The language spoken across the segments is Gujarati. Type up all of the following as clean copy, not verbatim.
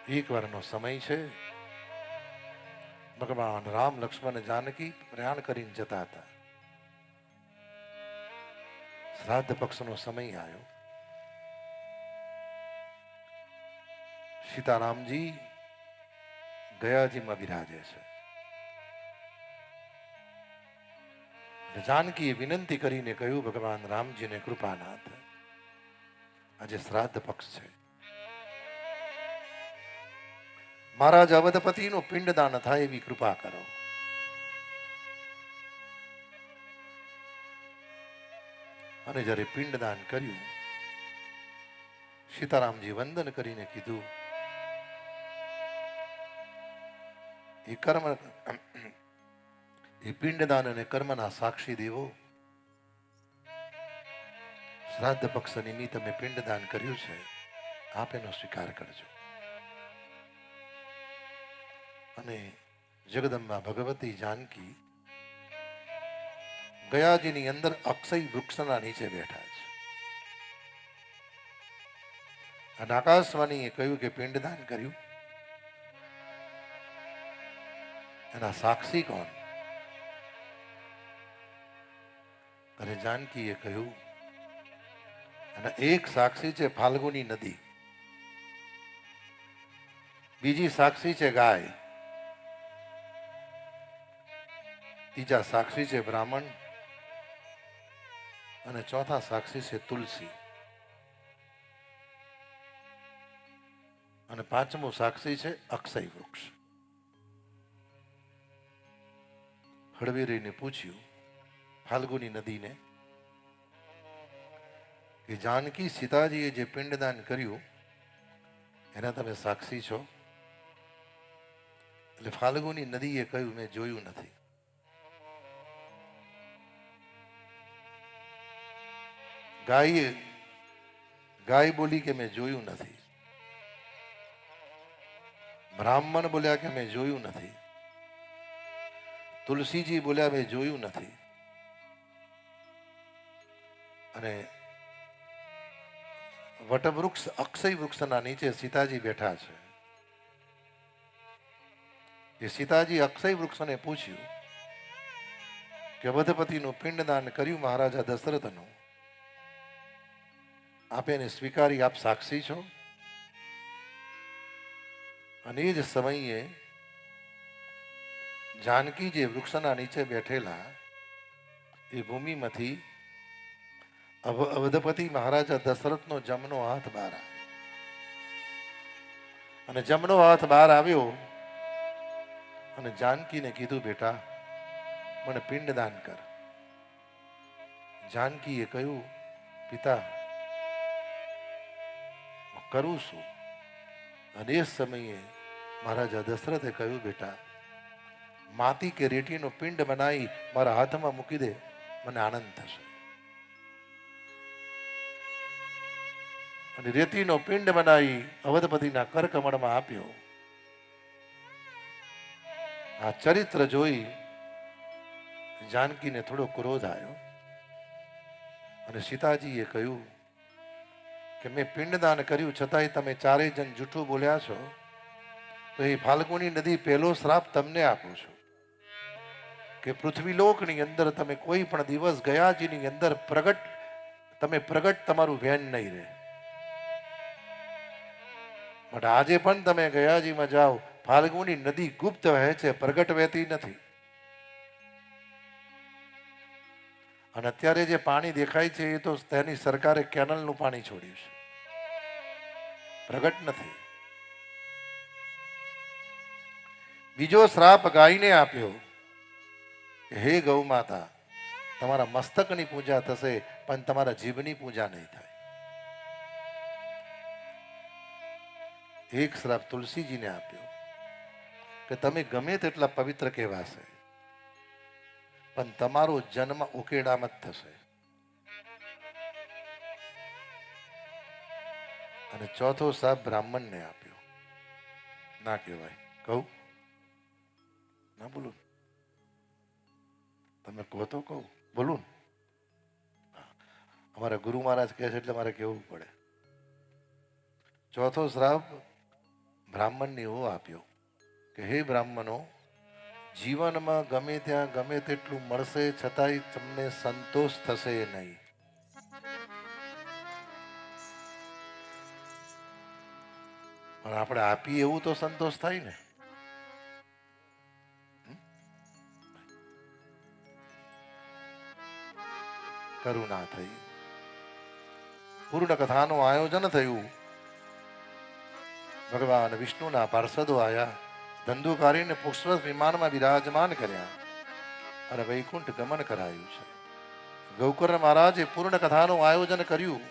એક વારનો સમય છે. ભગવાન રામ લક્ષ્મણ જાનકી પ્રયાણ કરીને જતા હતા. શ્રાદ્ધ પક્ષનો સમય આવ્યો. સીતારામજી ગયાજીમાં બિરાજે છે. જાનકીએ વિનંતી કરીને કહ્યું, ભગવાન રામજીને કૃપાનાથ, આજે શ્રાદ્ધ પક્ષ છે, મહારાજ અવધપતિનું પિંડદાન થાય એવી કૃપા કરો. અને જ્યારે પિંડદાન કર્યું, સીતારામજી વંદન કરીને કીધું, એ કર્મ, એ પિંડદાન અને કર્મના સાક્ષી દેવો, શ્રાદ્ધ પક્ષ નિમિત્તે મેં પિંડદાન કર્યું છે, આપ એનો સ્વીકાર કરજો. અને જગદંબા ભગવતી જાનકી ગયાજીની અંદર અક્ષય વૃક્ષના નીચે બેઠા છે. અને આકાશવાણીએ કહ્યું કે પિંડદાન કર્યું, એના સાક્ષી કોણ? અને જાનકીએ કહ્યું, અને એક સાક્ષી છે ફાલ્ગુની નદી, બીજી સાક્ષી છે ગાય, ત્રીજા સાક્ષી છે બ્રાહ્મણ, અને ચોથા સાક્ષી છે તુલસી, અને પાંચમું સાક્ષી છે અક્ષય વૃક્ષ. હળવેરીને પૂછ્યું ફાલ્ગુની નદીને કે જાનકી સીતાજીએ જે પિંડદાન કર્યું એના તમે સાક્ષી છો? એટલે ફાલ્ગુની નદીએ કહ્યું, મેં જોયું નથી. ગાય બોલી કે મેં જોયું નથી. બ્રાહ્મણ બોલ્યા કે મેં જોયું નથી. તુલસીજી બોલ્યા મેં જોયું નથી. અને વટવૃક્ષ અક્ષય વૃક્ષના નીચે સીતાજી બેઠા છે. એ સીતાજી અક્ષય વૃક્ષને પૂછ્યું કે અવધપતિનું પિંડદાન કર્યું મહારાજા દશરથનું, આપે એને સ્વીકારી, આપ સાક્ષી છો? અને એ જ સમયે જાનકી જે વૃક્ષના નીચે બેઠેલા એ ભૂમિમાંથી અવધપતિ મહારાજા દશરથનો જમણો હાથ બહાર આવ્યો. અને જમણો હાથ બહાર આવ્યો અને જાનકીને કીધું, બેટા મને પિંડદાન કર. જાનકીએ કહ્યું, પિતા કરું છું. અને એ સમયે મહારાજા દશરથે કહ્યું, બેટા માટી કે રેતીનો પિંડ બનાવી મારા હાથમાં મૂકી દે, મને આનંદ થશે. અને રેતીનો પિંડ બનાવી અવધપતિના કરકમળમાં આપ્યો. આ ચરિત્ર જોઈ જાનકીને થોડો ક્રોધ આવ્યો. અને સીતાજીએ કહ્યું કે મેં પિંડદાન કર્યું છતાંય તમે ચારેય જણ જૂઠું બોલ્યા છો, તો એ ફાલ્ગુની નદી પહેલો શ્રાપ તમને આપું છું કે પૃથ્વીલોકની અંદર તમે કોઈ પણ દિવસ ગયાજીની અંદર પ્રગટ તમારું વેન નહીં રહે. બટ આજે પણ તમે ગયાજીમાં જાઓ, ફાલ્ગુની નદી ગુપ્ત વહે છે, પ્રગટ વહેતી નથી. અને અત્યારે જે પાણી દેખાય છે એ તો તેની સરકારે કેનલનું પાણી છોડ્યું છે, પ્રગટ નથી. બીજો શ્રાપ ગાયને આપ્યો કે હે ગૌ માતા, તમારા મસ્તકની પૂજા થશે પણ તમારા જીભની પૂજા નહીં થાય. એક શ્રાપ તુલસીજીને આપ્યો કે તમે ગમે તેટલા પવિત્ર કહેવાશે પણ તમારો જન્મ ઉકેડામાં જ થશે. અને ચોથો શ્રાપ બ્રાહ્મણને આપ્યો. ના કહેવાય, કહું ના બોલું? તમે કહો તો કહું, બોલું? અમારા ગુરુ મહારાજ કહે છે એટલે મારે કહેવું પડે. ચોથો શ્રાપ બ્રાહ્મણને એવો આપ્યો કે હે બ્રાહ્મણો, જીવનમાં ગમે ત્યાં ગમે તેટલું મળશે છતાંય તમને સંતોષ થશે નહીં. પણ આપણે આપીએ એવું તો સંતોષ થાય ને. કરુણા થઈ. પૂર્ણ કથાનું આયોજન થયું. ભગવાન વિષ્ણુના પાર્ષદો આવ્યા, ધંધુકારીને પુષ્પ વિમાનમાં બિરાજમાન કર્યા અને વૈકુંઠ ગમન કરાયું છે. ગૌકર્ણ મહારાજે પૂર્ણ કથાનું આયોજન કર્યું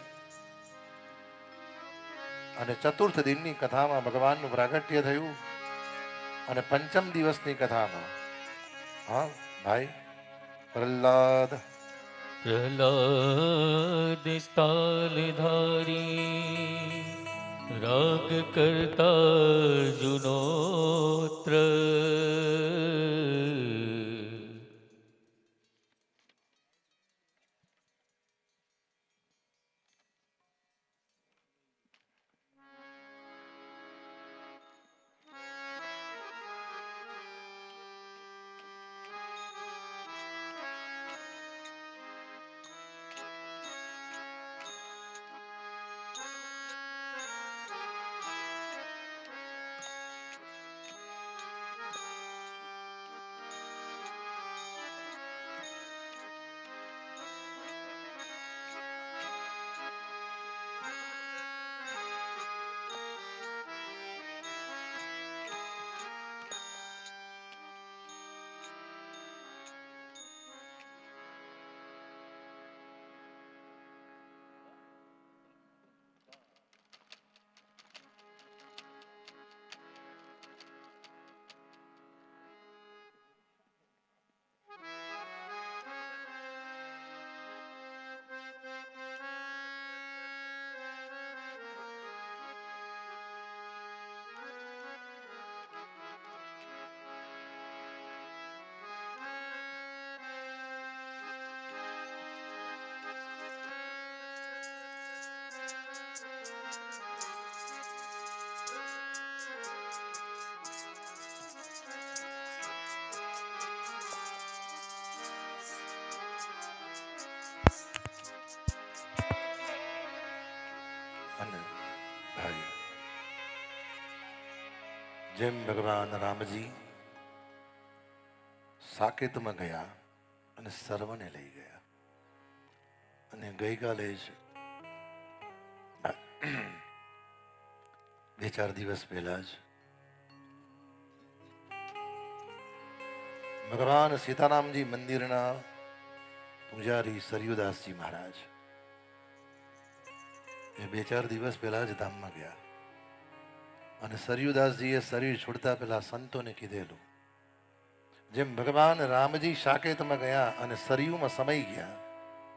અને ચતુર્થ દિનની કથામાં ભગવાનનું પ્રાગટ્ય થયું અને પંચમ દિવસની કથામાં હા ભાઈ પ્રહલાદ प्रहलाद स्थालधारी राग करता जुनोत्र અને ભાઈ જેમ ભગવાન રામજી સાકેતમાં ગયા અને સર્વને લઈ ગયા અને ગઈકાલે જ 2-4 દિવસ પહેલા જ ભગવાન સીતારામજી મંદિરના પૂજારી સરયુદાસજી મહારાજ એ 2-4 દિવસ પહેલા જ ધામમાં ગયા અને સરયુદાસજીએ શરીર છોડતા પહેલા સંતોને કીધેલું જેમ ભગવાન રામજી સાકેતમાં ગયા અને સરયુમાં સમાઈ ગયા